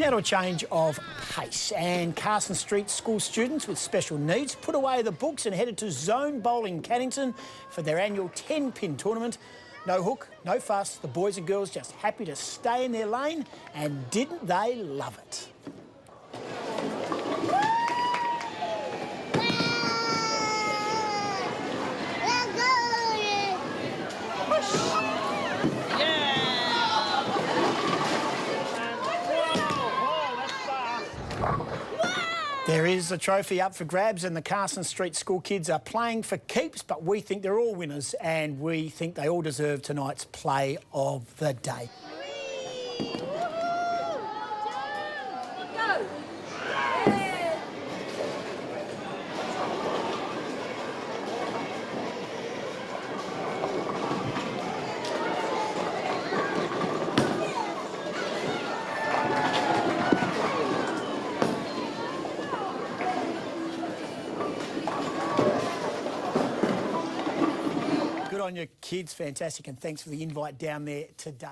Now to a change of pace, and Carson Street School students with special needs put away the books and headed to Zone Bowling Cannington for their annual 10-pin tournament. No hook, no fuss, the boys and girls just happy to stay in their lane, and didn't they love it? There is a trophy up for grabs, and the Carson Street School kids are playing for keeps, but we think they're all winners and we think they all deserve tonight's play of the day. Good on your kids, fantastic, and thanks for the invite down there today.